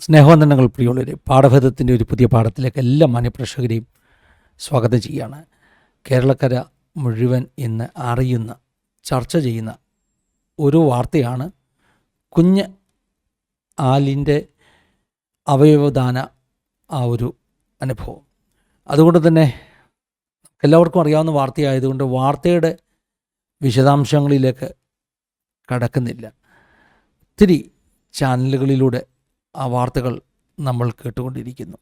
സ്നേഹവന്ദനങ്ങൾ പ്രിയമുള്ളവരെ, പാഠഭേദത്തിൻ്റെ ഒരു പുതിയ പാഠത്തിലേക്ക് എല്ലാ മാന്യപ്രേക്ഷകരെയും സ്വാഗതം ചെയ്യുകയാണ്. കേരളക്കര മുഴുവൻ ഇന്ന് അറിയുന്ന, ചർച്ച ചെയ്യുന്ന ഒരു വാർത്തയാണ് കുഞ്ഞ് ആലിൻ്റെ അവയവദാന ആ ഒരു അനുഭവം. അതുകൊണ്ട് തന്നെ എല്ലാവർക്കും അറിയാവുന്ന വാർത്തയായതുകൊണ്ട് വാർത്തയുടെ വിശദാംശങ്ങളിലേക്ക് കടക്കുന്നില്ല. ഒത്തിരി ചാനലുകളിലൂടെ ആ വാർത്തകൾ നമ്മൾ കേട്ടുകൊണ്ടിരിക്കുന്നു.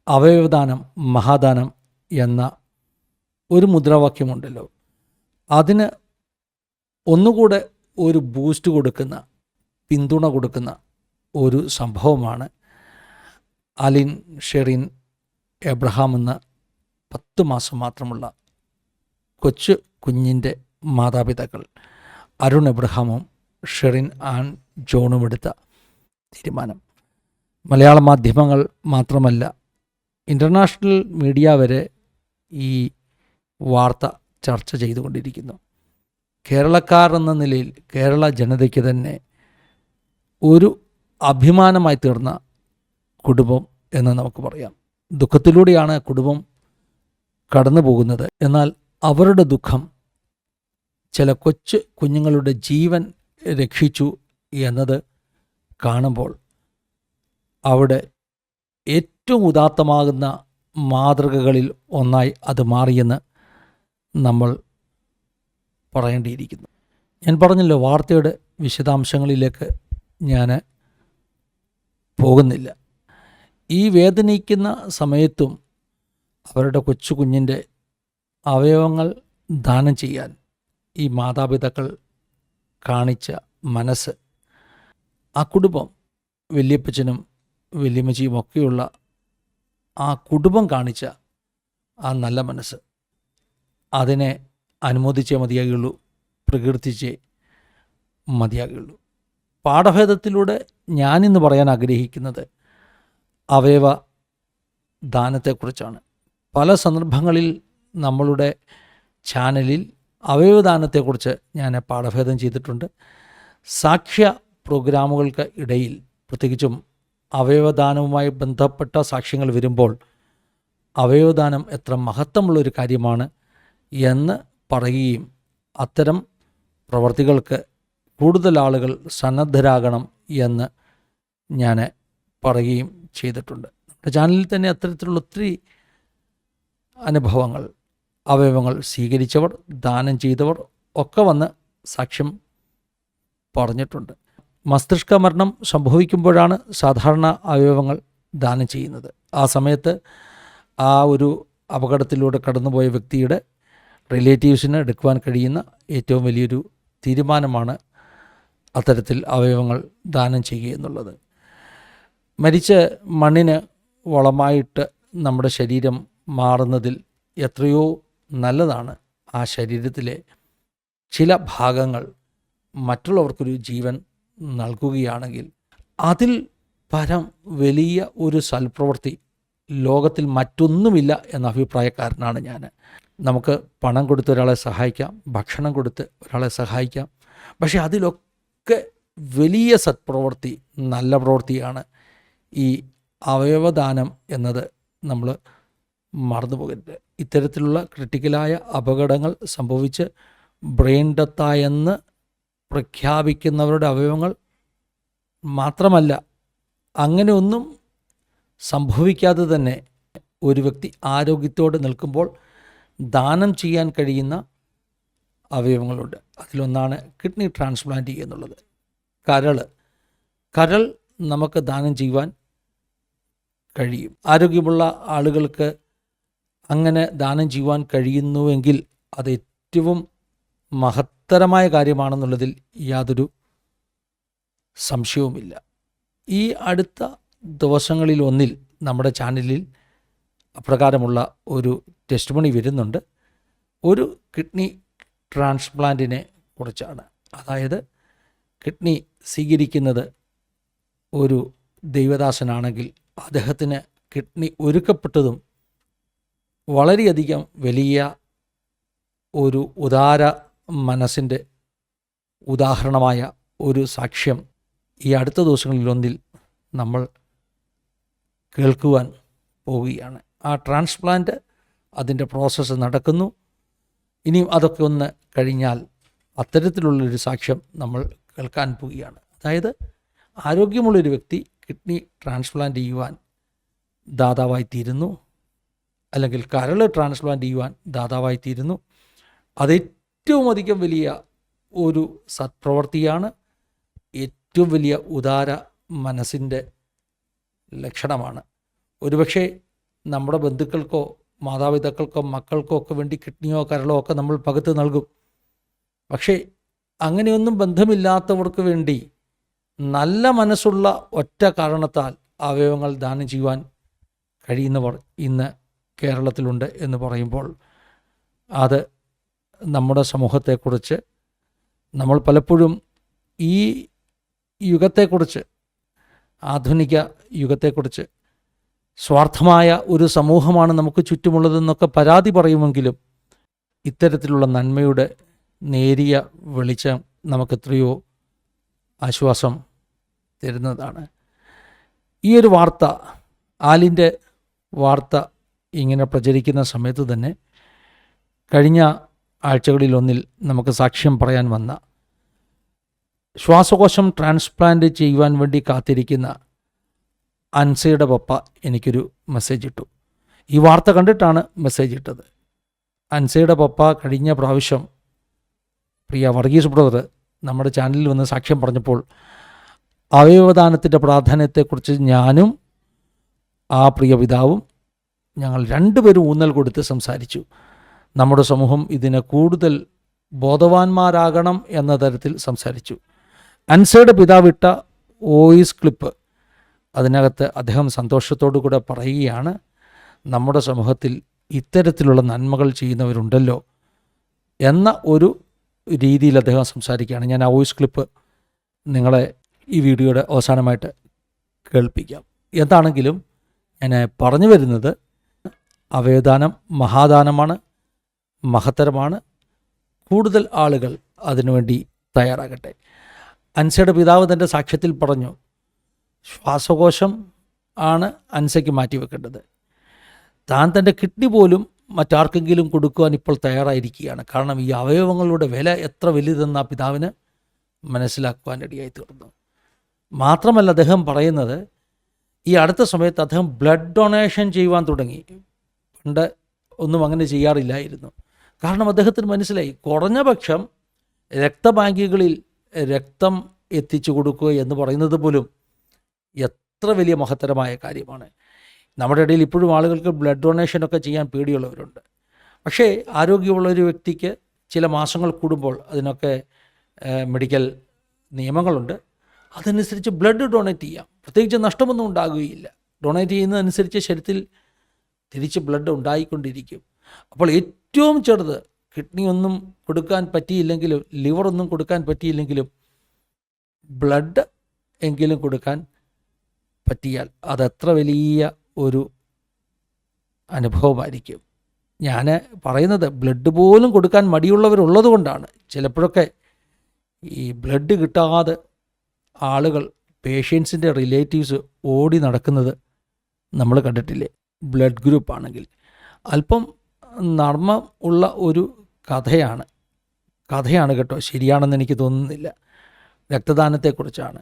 അവയവദാനം മഹാദാനം എന്ന ഒരു മുദ്രാവാക്യമുണ്ടല്ലോ, അതിന് ഒന്നുകൂടെ ഒരു ബൂസ്റ്റ് കൊടുക്കുന്ന, പിന്തുണ കൊടുക്കുന്ന ഒരു സംഭവമാണ് അലിൻ ഷെറിൻ എബ്രഹാം എന്ന 10 മാസം മാത്രമുള്ള കൊച്ചു കുഞ്ഞിൻ്റെ മാതാപിതാക്കൾ അരുൺ എബ്രഹാമും ഷെറിൻ ആൻ ജോണും എടുത്ത തീരുമാനം. മലയാള മാധ്യമങ്ങൾ മാത്രമല്ല, ഇൻ്റർനാഷണൽ മീഡിയ വരെ ഈ വാർത്ത ചർച്ച ചെയ്തുകൊണ്ടിരിക്കുന്നു. കേരളക്കാർ എന്ന നിലയിൽ കേരള ജനതയ്ക്ക് തന്നെ ഒരു അഭിമാനമായി തീർന്ന കുടുംബം എന്ന് നമുക്ക് പറയാം. ദുഃഖത്തിലൂടെയാണ് കുടുംബം കടന്നു പോകുന്നത്. എന്നാൽ അവരുടെ ദുഃഖം ചില കൊച്ചു കുഞ്ഞുങ്ങളുടെ ജീവൻ രക്ഷിച്ചു എന്നത് കാണുമ്പോൾ അവിടെ ഏറ്റവും ഉദാത്തമാകുന്ന മാതൃകകളിൽ ഒന്നായി അത് മാറിയെന്ന് നമ്മൾ പറയേണ്ടിയിരിക്കുന്നു. ഞാൻ പറഞ്ഞല്ലോ, വാർത്തയുടെ വിശദാംശങ്ങളിലേക്ക് ഞാൻ പോകുന്നില്ല. ഈ വേദനിക്കുന്ന സമയത്തും അവരുടെ കൊച്ചു കുഞ്ഞിൻ്റെ അവയവങ്ങൾ ദാനം ചെയ്യാൻ ഈ മാതാപിതാക്കൾ കാണിച്ച മനസ്സ്, ആ കുടുംബം, വല്യപ്പച്ചനും വല്യമ്മച്ചിയും ഒക്കെയുള്ള ആ കുടുംബം കാണിച്ച ആ നല്ല മനസ്സ്, അതിനെ അനുമോദിച്ചേ മതിയാകുള്ളൂ, പ്രകീർത്തിച്ചേ മതിയാകുള്ളൂ. പാഠഭേദത്തിലൂടെ ഞാനിന്ന് പറയാൻ ആഗ്രഹിക്കുന്നത് അവയവ ദാനത്തെക്കുറിച്ചാണ്. പല സന്ദർഭങ്ങളിൽ നമ്മളുടെ ചാനലിൽ അവയവദാനത്തെക്കുറിച്ച് ഞാൻ പാഠഭേദം ചെയ്തിട്ടുണ്ട്. സാക്ഷ്യ പ്രോഗ്രാമുകൾക്ക് ഇടയിൽ പ്രത്യേകിച്ചും അവയവദാനവുമായി ബന്ധപ്പെട്ട സാക്ഷ്യങ്ങൾ വരുമ്പോൾ അവയവദാനം എത്ര മഹത്വമുള്ളൊരു കാര്യമാണ് എന്ന് പറയുകയും അത്തരം പ്രവർത്തികൾക്ക് കൂടുതൽ ആളുകൾ സന്നദ്ധരാകണം എന്ന് ഞാൻ പറയുകയും ചെയ്തിട്ടുണ്ട്. നമ്മുടെ ചാനലിൽ തന്നെ അത്തരത്തിലുള്ള ഒത്തിരി അനുഭവങ്ങൾ, അവയവങ്ങൾ സ്വീകരിച്ചവർ, ദാനം ചെയ്തവർ ഒക്കെ വന്ന് സാക്ഷ്യം പറഞ്ഞിട്ടുണ്ട്. മസ്തിഷ്ക മരണം സംഭവിക്കുമ്പോഴാണ് സാധാരണ അവയവങ്ങൾ ദാനം ചെയ്യുന്നത്. ആ സമയത്ത് ആ ഒരു അപകടത്തിലൂടെ കടന്നുപോയ വ്യക്തിയുടെ റിലേറ്റീവ്സിന് എടുക്കുവാൻ കഴിയുന്ന ഏറ്റവും വലിയൊരു തീരുമാനമാണ് അത്തരത്തിൽ അവയവങ്ങൾ ദാനം ചെയ്യുക എന്നുള്ളത്. മരിച്ച മണ്ണിന് വളമായിട്ട് നമ്മുടെ ശരീരം മാറുന്നതിൽ എത്രയോ നല്ലതാണ് ആ ശരീരത്തിലെ ചില ഭാഗങ്ങൾ മറ്റുള്ളവർക്കൊരു ജീവൻ നൽകുകയാണെങ്കിൽ അതിൽ പരം വലിയ ഒരു സൽപ്രവൃത്തി ലോകത്തിൽ മറ്റൊന്നുമില്ല എന്ന അഭിപ്രായക്കാരനാണ് ഞാൻ. നമുക്ക് പണം കൊടുത്ത് ഒരാളെ സഹായിക്കാം, ഭക്ഷണം കൊടുത്ത് ഒരാളെ സഹായിക്കാം, പക്ഷേ അതിലൊക്കെ വലിയ സത്പ്രവൃത്തി, നല്ല പ്രവൃത്തിയാണ് ഈ അവയവദാനം എന്നത് നമ്മൾ മറന്നു പോകരുത്. ഇത്തരത്തിലുള്ള ക്രിട്ടിക്കലായ അപകടങ്ങൾ സംഭവിച്ച് ബ്രെയിൻ ഡെത്തായെന്ന് പ്രഖ്യാപിക്കുന്നവരുടെ അവയവങ്ങൾ മാത്രമല്ല, അങ്ങനെ ഒന്നും സംഭവിക്കാതെ തന്നെ ഒരു വ്യക്തി ആരോഗ്യത്തോടെ നിൽക്കുമ്പോൾ ദാനം ചെയ്യാൻ കഴിയുന്ന അവയവങ്ങളുണ്ട്. അതിലൊന്നാണ് കിഡ്നി ട്രാൻസ്പ്ലാന്റ് എന്നുള്ളത്. കരൾ നമുക്ക് ദാനം ചെയ്യുവാൻ കഴിയും. ആരോഗ്യമുള്ള ആളുകൾക്ക് അങ്ങനെ ദാനം ചെയ്യുവാൻ കഴിയുന്നുവെങ്കിൽ അത് ഏറ്റവും മഹത്തരമായ കാര്യമാണെന്നുള്ളതിൽ യാതൊരു സംശയവുമില്ല. ഈ അടുത്ത ദിവസങ്ങളിൽ ഒന്നിൽ നമ്മുടെ ചാനലിൽ അപ്രകാരമുള്ള ഒരു ടെസ്റ്റിമണി വരുന്നുണ്ട്. ഒരു കിഡ്നി ട്രാൻസ്പ്ലാന്റിനെ കുറിച്ചാണ്. അതായത് കിഡ്നി സ്വീകരിക്കുന്നത് ഒരു ദൈവദാസനാണെങ്കിൽ അദ്ദേഹത്തിന് കിഡ്നി ഒരുക്കപ്പെട്ടതും വളരെയധികം വലിയ ഒരു ഉദാര മനസ്സിൻ്റെ ഉദാഹരണമായ ഒരു സാക്ഷ്യം ഈ അടുത്ത ദിവസങ്ങളിലൊന്നിൽ നമ്മൾ കേൾക്കുവാൻ പോവുകയാണ്. ആ ട്രാൻസ്പ്ലാന്റ് അതിൻ്റെ പ്രോസസ്സ് നടക്കുന്നു. ഇനിയും അതൊക്കെ ഒന്ന് കഴിഞ്ഞാൽ അത്തരത്തിലുള്ളൊരു സാക്ഷ്യം നമ്മൾ കേൾക്കാൻ പോവുകയാണ്. അതായത് ആരോഗ്യമുള്ളൊരു വ്യക്തി കിഡ്നി ട്രാൻസ്പ്ലാന്റ് ചെയ്യുവാൻ ദാതാവായിത്തീരുന്നു, അല്ലെങ്കിൽ കരൾ ട്രാൻസ്പ്ലാന്റ് ചെയ്യുവാൻ ദാതാവായിത്തീരുന്നു. അത് ഏറ്റവും അധികം വലിയ ഒരു സത്പ്രവൃത്തിയാണ്. ഏറ്റവും വലിയ ഉദാര മനസ്സിൻ്റെ ലക്ഷണമാണ്. ഒരുപക്ഷെ നമ്മുടെ ബന്ധുക്കൾക്കോ മാതാപിതാക്കൾക്കോ മക്കൾക്കോ ഒക്കെ വേണ്ടി കിഡ്നിയോ കരളോ ഒക്കെ നമ്മൾ പകുത്ത് നൽകും. പക്ഷേ അങ്ങനെയൊന്നും ബന്ധമില്ലാത്തവർക്ക് വേണ്ടി നല്ല മനസ്സുള്ള ഒറ്റ കാരണത്താൽ അവയവങ്ങൾ ദാനം ചെയ്യുവാൻ കഴിയുന്നവർ ഇന്ന് കേരളത്തിലുണ്ട് എന്ന് പറയുമ്പോൾ അത് നമ്മുടെ സമൂഹത്തെക്കുറിച്ച്, നമ്മൾ പലപ്പോഴും ഈ യുഗത്തെക്കുറിച്ച്, ആധുനിക യുഗത്തെക്കുറിച്ച് സ്വാർത്ഥമായ ഒരു സമൂഹമാണ് നമുക്ക് ചുറ്റുമുള്ളതെന്നൊക്കെ പരാതി പറയുമെങ്കിലും ഇത്തരത്തിലുള്ള നന്മയുടെ നേരിയ വെളിച്ചം നമുക്കെത്രയോ ആശ്വാസം തരുന്നതാണ്. ഈ ഒരു വാർത്ത, ആലിൻ്റെ വാർത്ത ഇങ്ങനെ പ്രചരിക്കുന്ന സമയത്ത് തന്നെ കഴിഞ്ഞ ആഴ്ചകളിലൊന്നിൽ നമുക്ക് സാക്ഷ്യം പറയാൻ വന്ന ശ്വാസകോശം ട്രാൻസ്പ്ലാന്റ് ചെയ്യുവാൻ വേണ്ടി കാത്തിരിക്കുന്ന അൻസയുടെ പപ്പ എനിക്കൊരു മെസ്സേജ് ഇട്ടു. ഈ വാർത്ത കണ്ടിട്ടാണ് മെസ്സേജ് ഇട്ടത്. അൻസയുടെ പപ്പ കഴിഞ്ഞ പ്രാവശ്യം പ്രിയ വർഗീസ് ബ്രദർ നമ്മുടെ ചാനലിൽ വന്ന് സാക്ഷ്യം പറഞ്ഞപ്പോൾ അവയവദാനത്തിൻ്റെ പ്രാധാന്യത്തെക്കുറിച്ച് ഞാനും ആ പ്രിയ പിതാവും ഞങ്ങൾ രണ്ടുപേരും ഊന്നൽ കൊടുത്ത് സംസാരിച്ചു. നമ്മുടെ സമൂഹം ഇതിനെ കൂടുതൽ ബോധവാന്മാരാകണം എന്ന തരത്തിൽ സംസാരിച്ചു. അൻസയുടെ പിതാവിട്ട വോയിസ് ക്ലിപ്പ്, അതിനകത്ത് അദ്ദേഹം സന്തോഷത്തോടു കൂടെ പറയുകയാണ്, നമ്മുടെ സമൂഹത്തിൽ ഇത്തരത്തിലുള്ള നന്മകൾ ചെയ്യുന്നവരുണ്ടല്ലോ എന്ന ഒരു രീതിയിൽ അദ്ദേഹം സംസാരിക്കുകയാണ്. ഞാൻ ആ വോയിസ് ക്ലിപ്പ് നിങ്ങളെ ഈ വീഡിയോയുടെ അവസാനമായിട്ട് കേൾപ്പിക്കാം. എന്താണെങ്കിലും ഞാൻ പറഞ്ഞു വരുന്നത്, അവയവദാനം മഹാദാനമാണ്, മഹത്തരമാണ്. കൂടുതൽ ആളുകൾ അതിനുവേണ്ടി തയ്യാറാകട്ടെ. അൻസയുടെ പിതാവ് തൻ്റെ സാക്ഷ്യത്തിൽ പറഞ്ഞു, ശ്വാസകോശം ആണ് അൻസയ്ക്ക് മാറ്റിവെക്കേണ്ടത്. താൻ തൻ്റെ കിഡ്നി പോലും മറ്റാർക്കെങ്കിലും കൊടുക്കുവാൻ ഇപ്പോൾ തയ്യാറായിരിക്കുകയാണ്. കാരണം ഈ അവയവങ്ങളുടെ വില എത്ര വലുതെന്ന് ആ പിതാവിന് മനസ്സിലാക്കുവാനിടയായി തീർന്നു. മാത്രമല്ല, അദ്ദേഹം പറയുന്നത് ഈ അടുത്ത സമയത്ത് അദ്ദേഹം ബ്ലഡ് ഡൊണേഷൻ ചെയ്യുവാൻ തുടങ്ങി. പണ്ട് ഒന്നും അങ്ങനെ ചെയ്യാറില്ലായിരുന്നു. കാരണം അദ്ദേഹത്തിന് മനസ്സിലായി, കുറഞ്ഞ പക്ഷം രക്തബാങ്കുകളിൽ രക്തം എത്തിച്ചു കൊടുക്കുക എന്ന് പറയുന്നത് പോലും എത്ര വലിയ മഹത്തരമായ കാര്യമാണ്. നമ്മുടെ ഇടയിൽ ഇപ്പോഴും ആളുകൾക്ക് ബ്ലഡ് ഡൊണേഷനൊക്കെ ചെയ്യാൻ പേടിയുള്ളവരുണ്ട്. പക്ഷേ ആരോഗ്യമുള്ളൊരു വ്യക്തിക്ക് ചില മാസങ്ങൾ കൂടുമ്പോൾ അതിനൊക്കെ മെഡിക്കൽ നിയമങ്ങളുണ്ട്. അതനുസരിച്ച് ബ്ലഡ് ഡൊണേറ്റ് ചെയ്യാം. പ്രത്യേകിച്ച് നഷ്ടമൊന്നും ഉണ്ടാകുകയില്ല. ഡൊണേറ്റ് ചെയ്യുന്നതനുസരിച്ച് ശരീരത്തിൽ തിരിച്ച് ബ്ലഡ് ഉണ്ടായിക്കൊണ്ടിരിക്കും. അപ്പോൾ ഏറ്റവും ചെറുത്, കിഡ്നി ഒന്നും കൊടുക്കാൻ പറ്റിയില്ലെങ്കിലും ലിവറൊന്നും കൊടുക്കാൻ പറ്റിയില്ലെങ്കിലും ബ്ലഡ് എങ്കിലും കൊടുക്കാൻ പറ്റിയാൽ അതെത്ര വലിയ ഒരു അനുഭവമായിരിക്കും. ഞാൻ പറയുന്നത് ബ്ലഡ് പോലും കൊടുക്കാൻ മടിയുള്ളവരുള്ളത് കൊണ്ടാണ്. ചിലപ്പോഴൊക്കെ ഈ ബ്ലഡ് കിട്ടാതെ ആളുകൾ, പേഷ്യൻസിൻ്റെ റിലേറ്റീവ്സ് ഓടി നടക്കുന്നത് നമ്മൾ കണ്ടിട്ടില്ലേ? ബ്ലഡ് ഗ്രൂപ്പ് ആണെങ്കിൽ അല്പം നർമ്മം ഉള്ള ഒരു കഥയാണ് കേട്ടോ. ശരിയാണെന്ന് എനിക്ക് തോന്നുന്നില്ല. രക്തദാനത്തെക്കുറിച്ചാണ്.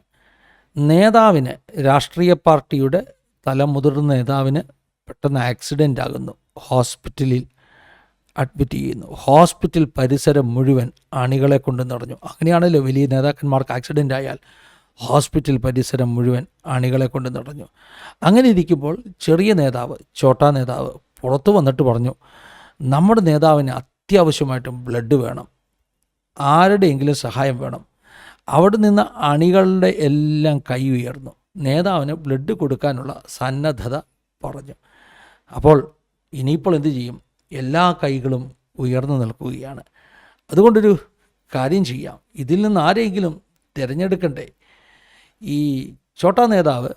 നേതാവിന്, രാഷ്ട്രീയ പാർട്ടിയുടെ തലമുതിർന്ന നേതാവിന് പെട്ടെന്ന് ആക്സിഡൻ്റ് ആകുന്നു. ഹോസ്പിറ്റലിൽ അഡ്മിറ്റ് ചെയ്യുന്നു. ഹോസ്പിറ്റൽ പരിസരം മുഴുവൻ അണികളെ കൊണ്ട് നിറഞ്ഞു. അങ്ങനെയാണല്ലോ വലിയ നേതാക്കന്മാർക്ക് ആക്സിഡൻ്റ് ആയാൽ ഹോസ്പിറ്റൽ പരിസരം മുഴുവൻ അണികളെ കൊണ്ട് നിറഞ്ഞു. അങ്ങനെ ഇരിക്കുമ്പോൾ ചെറിയ നേതാവ്, ചോട്ടാ നേതാവ് പുറത്തു വന്നിട്ട് പറഞ്ഞു, നമ്മുടെ നേതാവിന് അത്യാവശ്യമായിട്ടും ബ്ലഡ് വേണം, ആരുടെയെങ്കിലും സഹായം വേണം. അവിടെ നിന്ന് അണികളുടെ എല്ലാം കൈ ഉയർന്നു. നേതാവിന് ബ്ലഡ് കൊടുക്കാനുള്ള സന്നദ്ധത പറഞ്ഞു. അപ്പോൾ ഇനിയിപ്പോൾ എന്തു ചെയ്യും? എല്ലാ കൈകളും ഉയർന്നു നിൽക്കുകയാണ്. അതുകൊണ്ടൊരു കാര്യം ചെയ്യാം, ഇതിൽ നിന്ന് ആരെങ്കിലും തിരഞ്ഞെടുക്കണ്ടേ? ഈ ചോട്ടാ നേതാവ്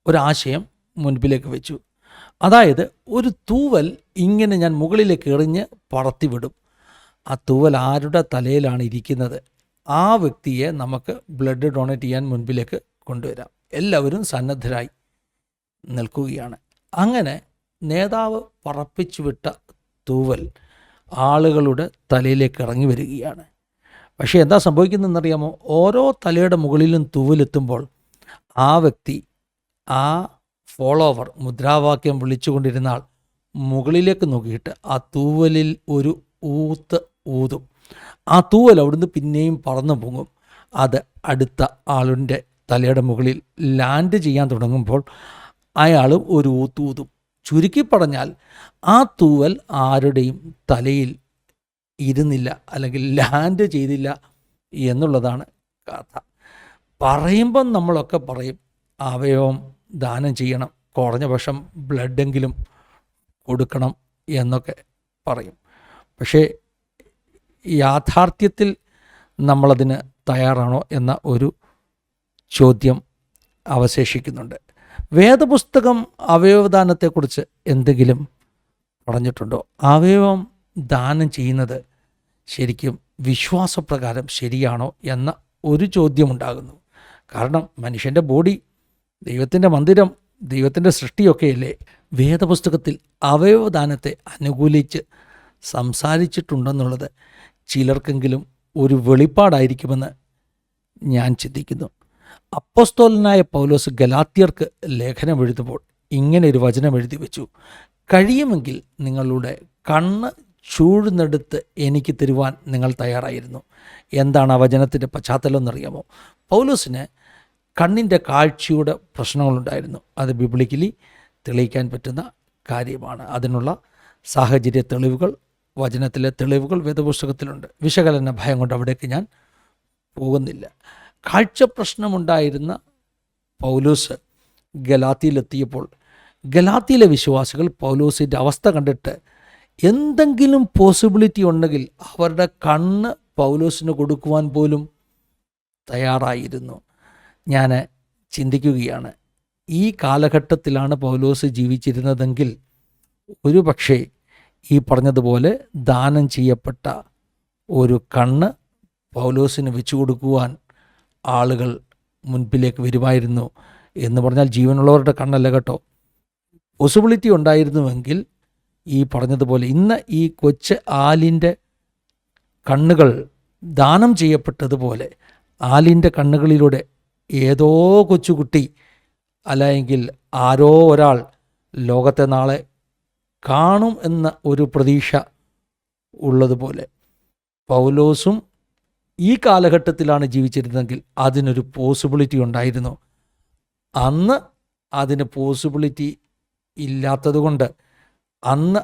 ഒരാശയം മുൻപിലേക്ക് വെച്ചു. അതായത്, ഒരു തൂവൽ ഇങ്ങനെ ഞാൻ മുകളിലേക്ക് എറിഞ്ഞ് പറത്തിവിടും. ആ തൂവൽ ആരുടെ തലയിലാണ് ഇരിക്കുന്നത്, ആ വ്യക്തിയെ നമുക്ക് ബ്ലഡ് ഡൊണേറ്റ് ചെയ്യാൻ മുൻപിലേക്ക് കൊണ്ടുവരാം. എല്ലാവരും സന്നദ്ധരായി. നിൽക്കുകയാണ്. അങ്ങനെ നേതാവ് പറപ്പിച്ചു വിട്ട തൂവൽ ആളുകളുടെ തലയിലേക്ക് ഇറങ്ങി വരികയാണ്. പക്ഷേ എന്താ സംഭവിക്കുന്നതെന്നറിയാമോ? ഓരോ തലയുടെ മുകളിലും തൂവലെത്തുമ്പോൾ ആ വ്യക്തി, ആ ഫോളോവർ, മുദ്രാവാക്യം വിളിച്ചുകൊണ്ടിരുന്ന ആൾ മുകളിലേക്ക് നോക്കിയിട്ട് ആ തൂവലിൽ ഒരു ഊത്ത് ഊതും. ആ തൂവൽ അവിടുന്ന് പിന്നെയും പറന്നു പൊങ്ങും. അത് അടുത്ത ആളിൻ്റെ തലയുടെ മുകളിൽ ലാൻഡ് ചെയ്യാൻ തുടങ്ങുമ്പോൾ അയാൾ ഒരു ഊത്തൂതും. ചുരുക്കി പറഞ്ഞാൽ ആ തൂവൽ ആരുടെയും തലയിൽ ഇരുന്നില്ല, അല്ലെങ്കിൽ ലാൻഡ് ചെയ്തില്ല എന്നുള്ളതാണ് കഥ. പറയുമ്പം നമ്മളൊക്കെ പറയും അവയവം ദാനം ചെയ്യണം, കുറഞ്ഞ പക്ഷം ബ്ലഡെങ്കിലും കൊടുക്കണം എന്നൊക്കെ പറയും. പക്ഷേ യാഥാർത്ഥ്യത്തിൽ നമ്മളതിന് തയ്യാറാണോ എന്ന ഒരു ചോദ്യം അവശേഷിക്കുന്നുണ്ട്. വേദപുസ്തകം അവയവദാനത്തെക്കുറിച്ച് എന്തെങ്കിലും പറഞ്ഞിട്ടുണ്ടോ? അവയവം ദാനം ചെയ്യുന്നത് ശരിക്കും വിശ്വാസപ്രകാരം ശരിയാണോ എന്ന ഒരു ചോദ്യമുണ്ടാകുന്നു. കാരണം മനുഷ്യൻ്റെ ബോഡി ദൈവത്തിൻ്റെ മന്ദിരം, ദൈവത്തിൻ്റെ സൃഷ്ടിയൊക്കെയല്ലേ. വേദപുസ്തകത്തിൽ അവയവദാനത്തെ അനുകൂലിച്ച് സംസാരിച്ചിട്ടുണ്ടെന്നുള്ളത് ചിലർക്കെങ്കിലും ഒരു വെളിപ്പാടായിരിക്കുമെന്ന് ഞാൻ ചിന്തിക്കുന്നു. അപ്പോസ്തലനായ പൗലോസ് ഗലാത്യർക്ക് ലേഖനം എഴുതുമ്പോൾ ഇങ്ങനെ ഒരു വചനം എഴുതി വെച്ചു: കഴിയുമെങ്കിൽ നിങ്ങളുടെ കണ്ണ് ചൂഴ്ന്നെടുത്ത് എനിക്ക് തരുവാൻ നിങ്ങൾ തയ്യാറായിരുന്നു. എന്താണ് ആ വചനത്തിൻ്റെ പശ്ചാത്തലം എന്നറിയാമോ? പൗലോസിന് കണ്ണിൻ്റെ കാഴ്ചയുടെ പ്രശ്നങ്ങളുണ്ടായിരുന്നു. അത് ബിബ്ലിക്കലി തെളിയിക്കാൻ പറ്റുന്ന കാര്യമാണ്. അതിനുള്ള സാഹചര്യ തെളിവുകൾ, വചനത്തിലെ തെളിവുകൾ വേദപുസ്തകത്തിലുണ്ട്. വിശകലന ഭയം കൊണ്ട് അവിടേക്ക് ഞാൻ പോകുന്നില്ല. കാഴ്ച പ്രശ്നമുണ്ടായിരുന്ന പൗലോസ് ഗലാത്തിയിലെത്തിയപ്പോൾ ഗലാത്തിയിലെ വിശ്വാസികൾ പൗലോസിൻ്റെ അവസ്ഥ കണ്ടിട്ട് എന്തെങ്കിലും പോസിബിലിറ്റി ഉണ്ടെങ്കിൽ അവരുടെ കണ്ണ് പൗലോസിന് കൊടുക്കുവാൻ പോലും തയ്യാറായിരുന്നു. ഞാൻ ചിന്തിക്കുകയാണ്, ഈ കാലഘട്ടത്തിലാണ് പൗലോസ് ജീവിച്ചിരുന്നതെങ്കിൽ ഒരു പക്ഷേ ഈ പറഞ്ഞതുപോലെ ദാനം ചെയ്യപ്പെട്ട ഒരു കണ്ണ് പൗലോസിന് വെച്ചു കൊടുക്കുവാൻ ആളുകൾ മുൻപിലേക്ക് വരുമായിരുന്നു. എന്ന് പറഞ്ഞാൽ ജീവനുള്ളവരുടെ കണ്ണല്ല കേട്ടോ. പോസിബിലിറ്റി ഉണ്ടായിരുന്നുവെങ്കിൽ ഈ പറഞ്ഞതുപോലെ ഇന്ന് ഈ കൊച്ചു ആലിൻ്റെ കണ്ണുകൾ ദാനം ചെയ്യപ്പെട്ടതുപോലെ ആലിൻ്റെ കണ്ണുകളിലൂടെ ഏതോ കൊച്ചുകുട്ടി അല്ലെങ്കിൽ ആരോ ഒരാൾ ലോകത്തെ നാളെ കാണും എന്ന ഒരു പ്രതീക്ഷ ഉള്ളതുപോലെ പൗലോസും ഈ കാലഘട്ടത്തിലാണ് ജീവിച്ചിരുന്നതെങ്കിൽ അതിനൊരു പോസിബിലിറ്റി ഉണ്ടായിരുന്നു. അന്ന് അതിന് പോസിബിലിറ്റി ഇല്ലാത്തതുകൊണ്ട്, അന്ന്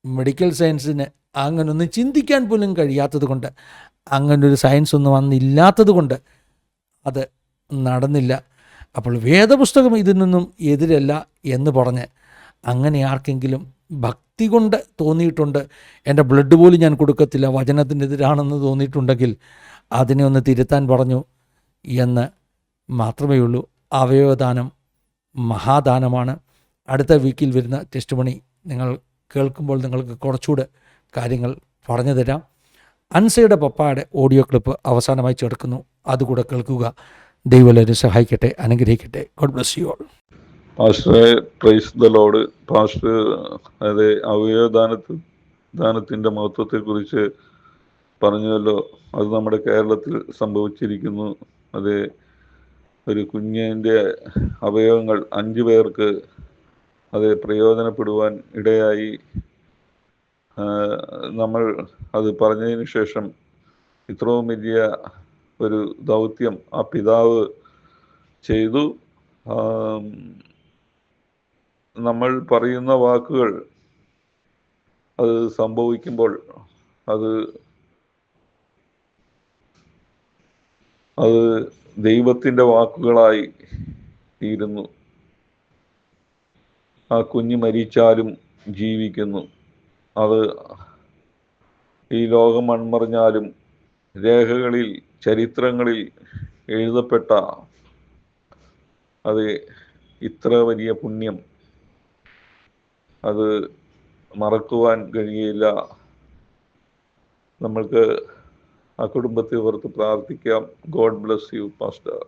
മെഡിക്കൽ സയൻസിന് അങ്ങനൊന്നും ചിന്തിക്കാൻ പോലും കഴിയാത്തത് കൊണ്ട്, അങ്ങനൊരു സയൻസ് ഒന്നും അന്നില്ലാത്തത് കൊണ്ട് അത് നടന്നില്ല. അപ്പോൾ വേദപുസ്തകം ഇതിനൊന്നും എതിരല്ല എന്ന് പറഞ്ഞ് അങ്ങനെ ആർക്കെങ്കിലും ഭക്തി കൊണ്ട് തോന്നിയിട്ടുണ്ട്, എൻ്റെ ബ്ലഡ് പോലും ഞാൻ കൊടുക്കത്തില്ല, വചനത്തിനെതിരാണെന്ന് തോന്നിയിട്ടുണ്ടെങ്കിൽ അതിനെ ഒന്ന് തിരുത്താൻ പറഞ്ഞു എന്ന് മാത്രമേ ഉള്ളൂ. അവയവദാനം മഹാദാനമാണ്. അടുത്ത വീക്കിൽ വരുന്ന ടെസ്റ്റ് മണി നിങ്ങൾ കേൾക്കുമ്പോൾ നിങ്ങൾക്ക് കുറച്ചുകൂടെ കാര്യങ്ങൾ പറഞ്ഞു തരാം. അൻസയുടെ പപ്പായുടെ ഓഡിയോ ക്ലിപ്പ് അവസാനമായി ചേർക്കുന്നു, അതുകൂടെ കേൾക്കുക. ദൈവം എല്ലാവരും സഹായിക്കട്ടെ, അനുഗ്രഹിക്കട്ടെ. God bless you all. പാസ്റ്ററെ, പ്രൈസ് ദ ലോർഡ്. പാസ്റ്റർ അതെ ദാനത്തിൻ്റെ മഹത്വത്തെക്കുറിച്ച് പറഞ്ഞല്ലോ. അത് നമ്മുടെ കേരളത്തിൽ സംഭവിച്ചിരിക്കുന്നു. അത് ഒരു കുഞ്ഞിൻ്റെ അവയവങ്ങൾ 5 പേർക്ക് അത് പ്രയോജനപ്പെടുവാൻ ഇടയായി. നമ്മൾ അത് പറഞ്ഞതിന് ശേഷം ഇത്രയും വലിയ ഒരു ദൗത്യം ആ പിതാവ് ചെയ്തു. നമ്മൾ പറയുന്ന വാക്കുകൾ അത് സംഭവിക്കുമ്പോൾ അത് ദൈവത്തിൻ്റെ വാക്കുകളായി തീരുന്നു. ആ കുഞ്ഞ് മരിച്ചാലും ജീവിക്കുന്നു. അത് ഈ ലോകം മൺമറിഞ്ഞാലും രേഖകളിൽ, ചരിത്രങ്ങളിൽ എഴുതപ്പെട്ട അത് ഇത്ര വലിയ പുണ്യം അത് മറക്കുവാൻ കഴിയില്ല. നമ്മൾക്ക് ആ കുടുംബത്തെ ഓർത്ത് പ്രാർത്ഥിക്കാം. God bless you pastor.